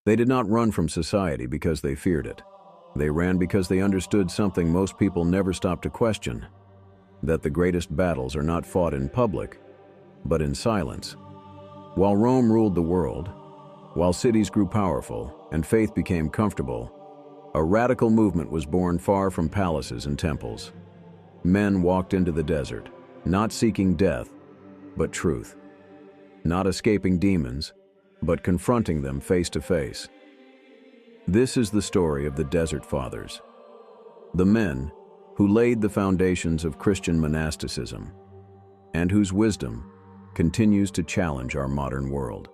They did not run from society because they feared it. They ran because they understood something most people never stop to question, that the greatest battles are not fought in public, but in silence. While Rome ruled the world, while cities grew powerful and faith became comfortable, a radical movement was born far from palaces and temples. Men walked into the desert, not seeking death, but truth. Not escaping demons, but confronting them face to face. This is the story of the Desert Fathers, the men who laid the foundations of Christian monasticism, and whose wisdom continues to challenge our modern world.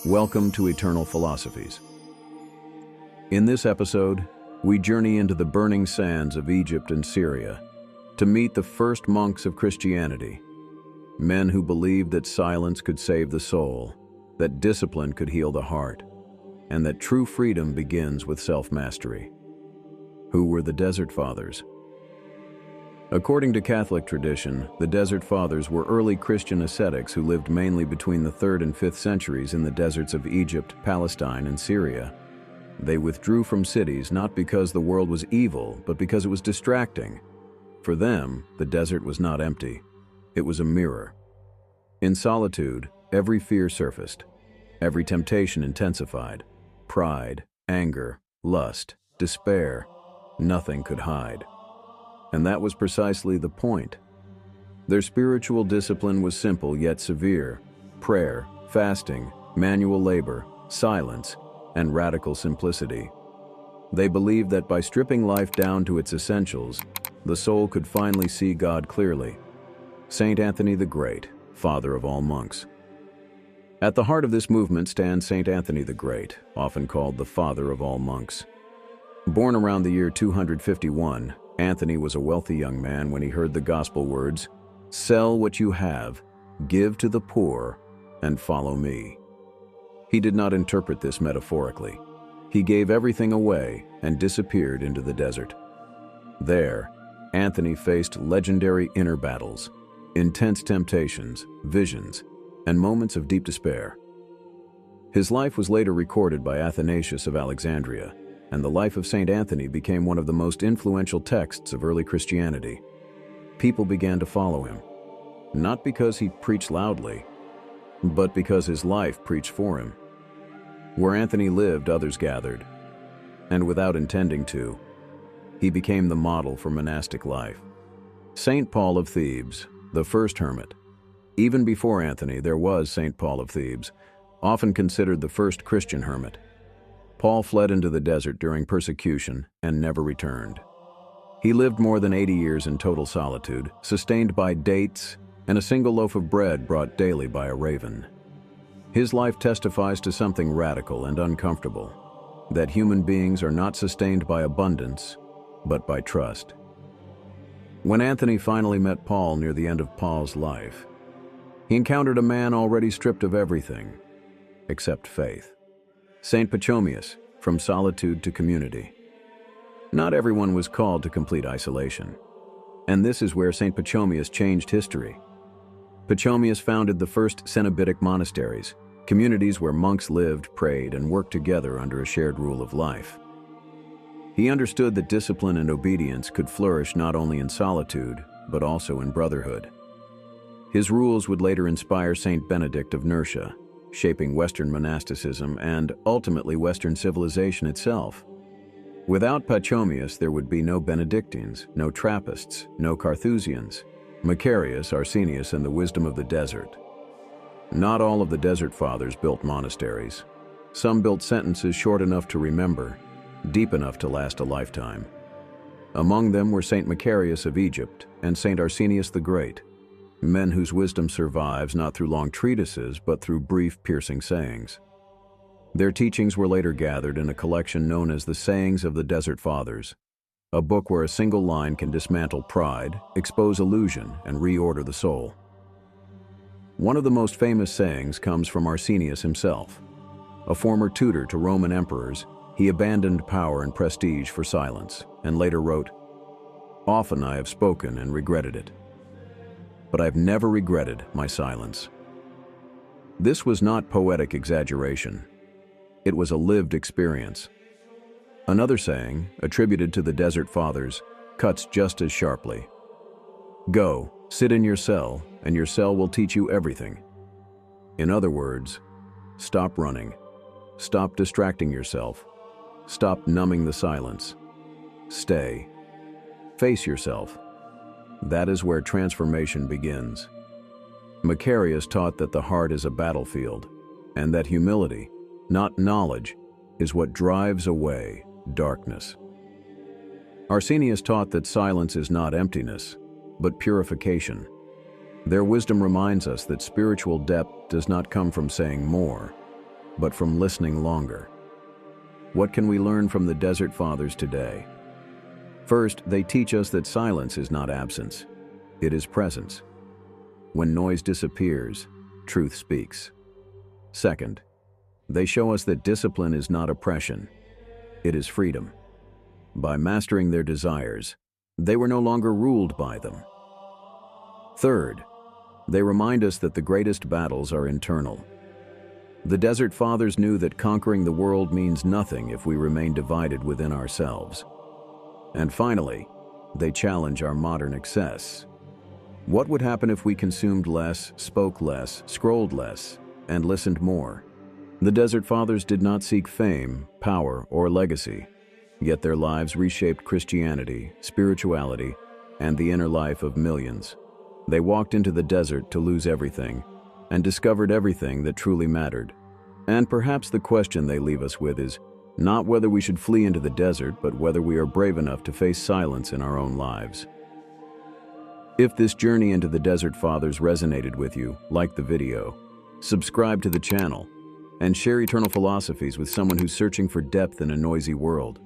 Welcome to Eternal Philosophies. In this episode, we journey into the burning sands of Egypt and Syria to meet the first monks of Christianity, men who believed that silence could save the soul, that discipline could heal the heart, and that true freedom begins with self-mastery. Who were the Desert Fathers? According to Catholic tradition, the Desert Fathers were early Christian ascetics who lived mainly between the 3rd and 5th centuries in the deserts of Egypt, Palestine, and Syria. They withdrew from cities not because the world was evil, but because it was distracting. For them, the desert was not empty. It was a mirror. In solitude, every fear surfaced. Every temptation intensified. Pride, anger, lust, despair. Nothing could hide. And that was precisely the point. Their spiritual discipline was simple yet severe: prayer, fasting, manual labor, silence, and radical simplicity. They believed that by stripping life down to its essentials, the soul could finally see God clearly. Saint Anthony the Great, father of all monks. At the heart of this movement stands Saint Anthony the Great, often called the father of all monks. Born around the year 251, Anthony was a wealthy young man when he heard the gospel words, "Sell what you have, give to the poor, and follow me." He did not interpret this metaphorically. He gave everything away and disappeared into the desert. There, Anthony faced legendary inner battles, intense temptations, visions, and moments of deep despair. His life was later recorded by Athanasius of Alexandria, and the life of Saint Anthony became one of the most influential texts of early Christianity. People began to follow him, not because he preached loudly, but because his life preached for him. Where Anthony lived, others gathered, and without intending to, he became the model for monastic life. Saint Paul of Thebes, the first hermit. Even before Anthony, there was Saint Paul of Thebes, often considered the first Christian hermit. Paul fled into the desert during persecution and never returned. He lived more than 80 years in total solitude, sustained by dates and a single loaf of bread brought daily by a raven. His life testifies to something radical and uncomfortable, that human beings are not sustained by abundance, but by trust. When Anthony finally met Paul near the end of Paul's life, he encountered a man already stripped of everything, except faith. Saint Pachomius, from solitude to community. Not everyone was called to complete isolation, and this is where Saint Pachomius changed history. Pachomius founded the first Cenobitic monasteries, communities where monks lived, prayed, and worked together under a shared rule of life. He understood that discipline and obedience could flourish not only in solitude, but also in brotherhood. His rules would later inspire Saint Benedict of Nursia, shaping Western monasticism and, ultimately, Western civilization itself. Without Pachomius, there would be no Benedictines, no Trappists, no Carthusians, Macarius, Arsenius, and the wisdom of the desert. Not all of the Desert Fathers built monasteries. Some built sentences short enough to remember, deep enough to last a lifetime. Among them were Saint Macarius of Egypt and Saint Arsenius the Great, men whose wisdom survives not through long treatises, but through brief, piercing sayings. Their teachings were later gathered in a collection known as the Sayings of the Desert Fathers, a book where a single line can dismantle pride, expose illusion, and reorder the soul. One of the most famous sayings comes from Arsenius himself. A former tutor to Roman emperors, he abandoned power and prestige for silence, and later wrote, "Often I have spoken and regretted it, but I've never regretted my silence." This was not poetic exaggeration. It was a lived experience. Another saying, attributed to the Desert Fathers, cuts just as sharply. Go, sit in your cell, and your cell will teach you everything. In other words, stop running. Stop distracting yourself. Stop numbing the silence. Stay. Face yourself. That is where transformation begins. Macarius taught that the heart is a battlefield, and that humility, not knowledge, is what drives away darkness. Arsenius taught that silence is not emptiness, but purification. Their wisdom reminds us that spiritual depth does not come from saying more, but from listening longer. What can we learn from the Desert Fathers today? First, they teach us that silence is not absence, it is presence. When noise disappears, truth speaks. Second, they show us that discipline is not oppression, it is freedom. By mastering their desires, they were no longer ruled by them. Third, they remind us that the greatest battles are internal. The Desert Fathers knew that conquering the world means nothing if we remain divided within ourselves. And finally, they challenge our modern excess. What would happen if we consumed less, spoke less, scrolled less, and listened more? The Desert Fathers did not seek fame, power, or legacy, yet their lives reshaped Christianity, spirituality, and the inner life of millions. They walked into the desert to lose everything, and discovered everything that truly mattered. And perhaps the question they leave us with is not whether we should flee into the desert, but whether we are brave enough to face silence in our own lives. If this journey into the Desert Fathers resonated with you, like the video, subscribe to the channel, and share Eternal Philosophies with someone who's searching for depth in a noisy world.